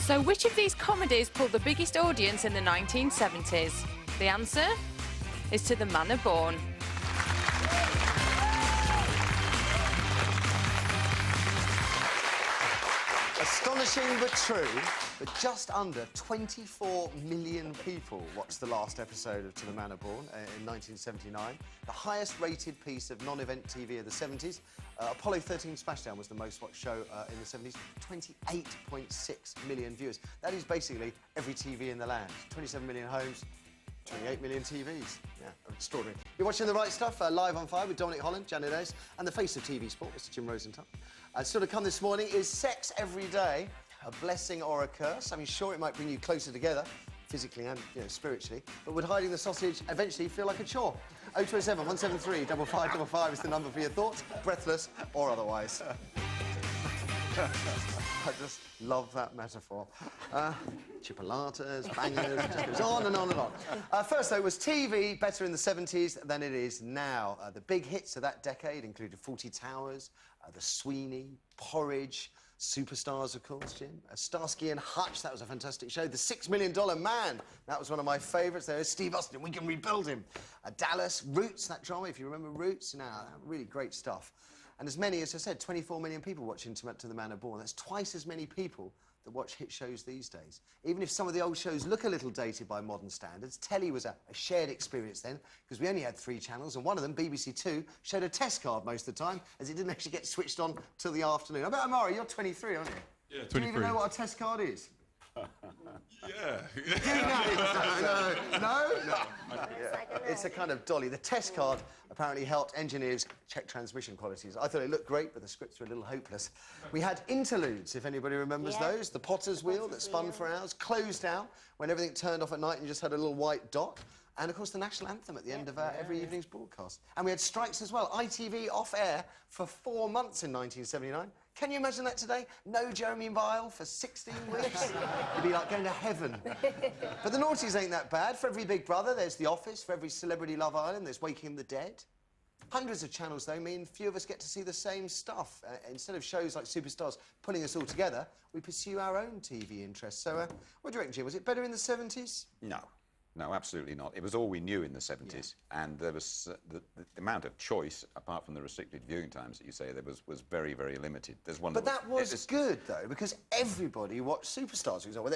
So which of these comedies pulled the biggest audience in the 1970s? The answer is To the Manor Born. Astonishing but true, but just under 24 million people watched the last episode of To the Manor Born in 1979. The highest-rated piece of non-event TV of the 70s. Apollo 13 Splashdown was the most-watched show in the 70s. 28.6 million viewers. That is basically every TV in the land. 27 million homes, 28 million TVs. Yeah, extraordinary. You're watching The Right Stuff, live on Fire with Dominic Holland, Janet Ayres, and the face of TV sport, Mr. Jim Rosenthal. Still to come this morning, is sex every day a blessing or a curse? I mean, sure, it might bring you closer together, physically and, spiritually, but would hiding the sausage eventually feel like a chore? 0207 173 5555 is the number for your thoughts, breathless or otherwise. I just love that metaphor. Chipolatas, bangers, it just goes on and on and on. First, though, was TV better in the 70s than it is now? The big hits of that decade included Fawlty Towers, The Sweeney, Porridge, Superstars, of course, Jim. Starsky and Hutch, that was a fantastic show. The $6 Million Man, that was one of my favourites. There is Steve Austin, We Can Rebuild Him. Dallas, Roots, that drama, if you remember Roots. Now, really great stuff. And as many, as I said, 24 million people watching To the Manor Born. That's twice as many people that watch hit shows these days. Even if some of the old shows look a little dated by modern standards, telly was a shared experience then, because we only had 3 channels, and one of them, BBC Two, showed a test card most of the time, as it didn't actually get switched on till the afternoon. I bet, Amara, you're 23, aren't you? Yeah, 23. Do you even know what a test card is? Yeah. No? Yeah. It's a kind of dolly. The test card apparently helped engineers check transmission qualities. I thought it looked great, but the scripts were a little hopeless. We had interludes, if anybody remembers those. The Potter's Wheel that spun for hours, closed down when everything turned off at night and you just had a little white dot. And, of course, the national anthem at the end of every evening's broadcast. And we had strikes as well. ITV off-air for 4 months in 1979. Can you imagine that today? No Jeremy Vile for 16 weeks? It'd be like going to heaven. But the noughties ain't that bad. For every Big Brother, there's The Office. For every Celebrity Love Island, there's Waking the Dead. Hundreds of channels, though, mean few of us get to see the same stuff. Instead of shows like Superstars pulling us all together, we pursue our own TV interests. So, what do you reckon, Jim? Was it better in the 70s? No. No, absolutely not. It was all we knew in the 70s, and there was the amount of choice, apart from the restricted viewing times that you say, there was very, very limited. There's one. But that was good though, because everybody watched Superstars. For example,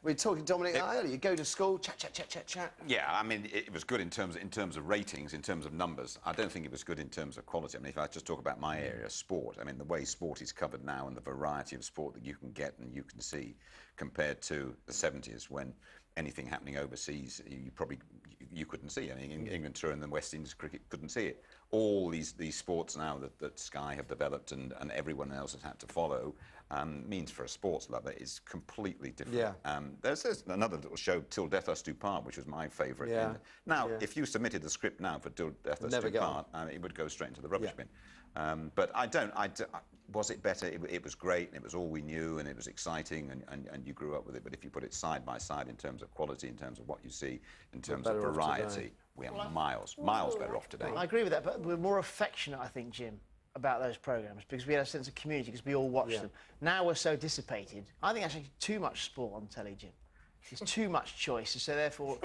we were talking Dominic and I earlier. You go to school, chat. Yeah, I mean, it was good in terms of ratings, in terms of numbers. I don't think it was good in terms of quality. I mean, if I just talk about my area, sport. I mean, the way sport is covered now and the variety of sport that you can get and you can see, compared to the 70s when anything happening overseas, you couldn't see. I mean, England tour and the West Indies cricket couldn't see it. All these sports now that Sky have developed and everyone else has had to follow means for a sports lover is completely different. Yeah. There's another little show, Till Death Us Do Part, which was my favourite. Yeah. Now, if you submitted the script now for Till Death Us Do Part, it would go straight into the rubbish bin. But was it better? It was great, and it was all we knew, and it was exciting, and you grew up with it. But if you put it side by side in terms of quality, in terms of what you see, in terms of variety, we are miles better off today. I agree with that, but we're more affectionate, I think, Jim, about those programmes, because we had a sense of community, because we all watched them. Now we're so dissipated. I think actually too much sport on telly, Jim. There's too much choice, so therefore,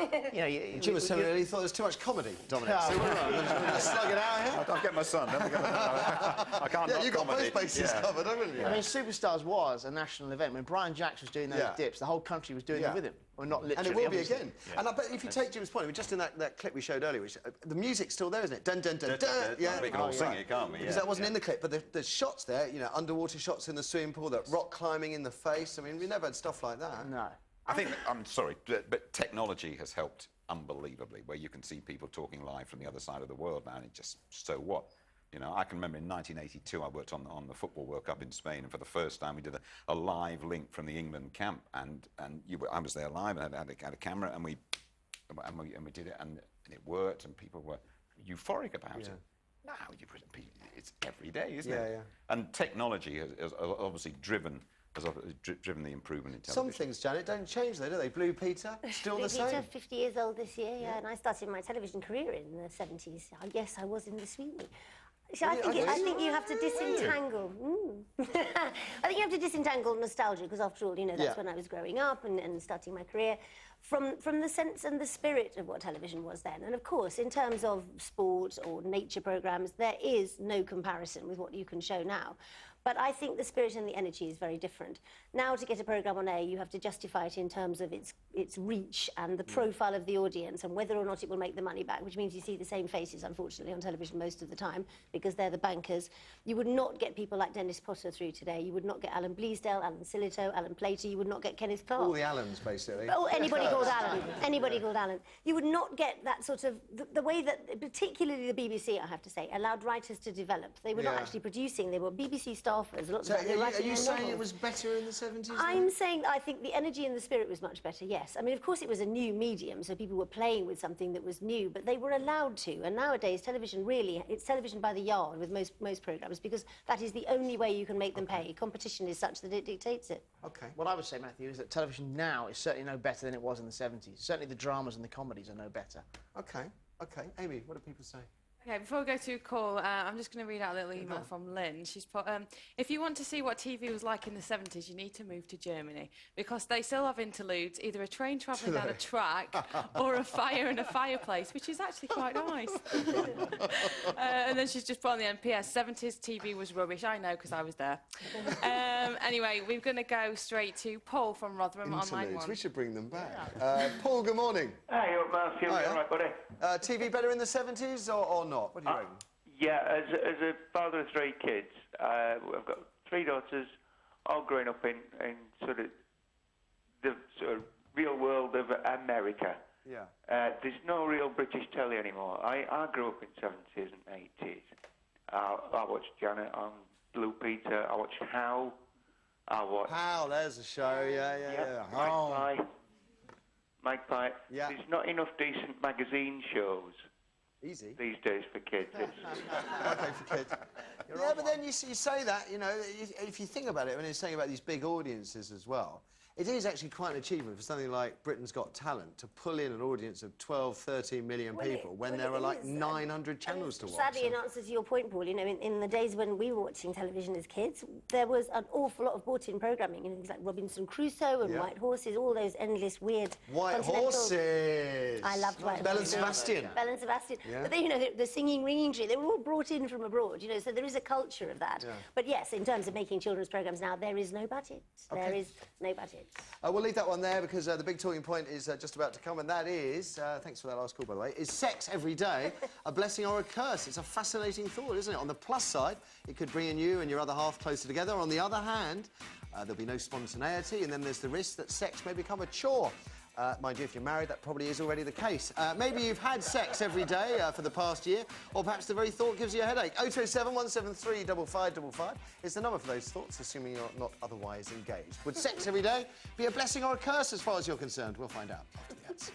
Jim was saying he thought there was too much comedy, Dominic. So we're slug it out here. I'll get my son. I can't. Yeah, you've got both bases covered, haven't you? I mean, Superstars was a national event. When Brian Jacks was doing those dips, the whole country was doing it with him. Well, not literally. And it will be again. Yeah. And I bet if you take Jim's point, just in that clip we showed earlier, which, the music's still there, isn't it? Dun, dun, dun, dun, dun. Yeah. We can all sing it, can't we? Because that wasn't in the clip, but the shots there, underwater shots in the swimming pool, that rock climbing in the face. I mean, we never had stuff like that. No. I think, I'm sorry, but technology has helped unbelievably, where you can see people talking live from the other side of the world now, and it just, so what? I can remember in 1982, I worked on the Football World Cup in Spain, and for the first time we did a live link from the England camp, and I was there live, and I had a camera, and we did it, and it worked, and people were euphoric about it. Now, it's every day, isn't it? Yeah. And technology has obviously driven the improvement in television. Some things, Janet, don't change though, do they? Blue Peter, still the same? 50 years old this year, and I started my television career in the 70s. Yes, I was in The Sweeney. So I think you have to disentangle. I think you have to disentangle nostalgia, because after all, you know, that's when I was growing up and starting my career, from the sense and the spirit of what television was then. And of course, in terms of sport or nature programmes, there is no comparison with what you can show now. But I think the spirit and the energy is very different. Now, to get a programme on air, you have to justify it in terms of its reach and the profile of the audience and whether or not it will make the money back, which means you see the same faces, unfortunately, on television most of the time, because they're the bankers. You would not get people like Dennis Potter through today. You would not get Alan Bleasdale, Alan Sillitoe, Alan Plater. You would not get Kenneth Clarke. All the Allens, basically. Oh, anybody called Alan. Anybody called Alan. You would not get that sort of... The way that, particularly the BBC, I have to say, allowed writers to develop. They were not actually producing. They were BBC staffers. Lots of are you saying it was better in the 70s? I'm saying I think the energy and the spirit was much better, yes. I mean, of course, it was a new medium, so people were playing with something that was new, but they were allowed to. And nowadays, television really, it's television by the yard with most programmes, because that is the only way you can make them pay. Competition is such that it dictates it. OK. What I would say, Matthew, is that television now is certainly no better than it was in the 70s. Certainly the dramas and the comedies are no better. OK, OK. Amy, what do people say? Okay, before we go to a call, I'm just going to read out a little email from Lynn. She's put, if you want to see what TV was like in the 70s, you need to move to Germany, because they still have interludes, either a train travelling down a track or a fire in a fireplace, which is actually quite nice. And then she's just put on the NPS, 70s TV was rubbish. I know, because I was there. Anyway, we're going to go straight to Paul from Rotherham on line 1. We should bring them back. Paul, good morning. Hey, Matthew. All right, buddy. TV better in the 70s or not? What do you reckon? Yeah, as a father of 3 kids, I've got 3 daughters, all growing up in sort of the real world of America. Yeah. There's no real British telly anymore. I grew up in 70s and 80s. I watched Janet on Blue Peter. I watched How. How, there's a show, yeah. Mike Pye. Yeah. There's not enough decent magazine shows. Easy. These days for kids. OK, for kids. Yeah, but then you say that, you know, if you think about it, when you're saying about these big audiences as well, it is actually quite an achievement for something like Britain's Got Talent to pull in an audience of 12, 13 million people when there are like 900 channels to watch. Sadly, in answer to your point, Paul, you know, in the days when we were watching television as kids, there was an awful lot of bought-in programming, you know, things like Robinson Crusoe and White Horses, all those endless weird White Horses! I loved White Horses. Belle and Sebastian. Belle and Sebastian. Yeah. But then, you know, the singing, ringing tree, they were all brought in from abroad, you know, so there is a culture of that. Yeah. But yes, in terms of making children's programmes now, there is no budget. Okay. There is no budget. We'll leave that one there, because the big talking point is just about to come, and that is, thanks for that last call, by the way, is sex every day a blessing or a curse? It's a fascinating thought, isn't it? On the plus side, it could bring you and your other half closer together. On the other hand, there'll be no spontaneity, and then there's the risk that sex may become a chore. Mind you, if you're married, that probably is already the case. Maybe you've had sex every day for the past year, or perhaps the very thought gives you a headache. 0207 173 5555 is the number for those thoughts, assuming you're not otherwise engaged. Would sex every day be a blessing or a curse as far as you're concerned? We'll find out after the ads.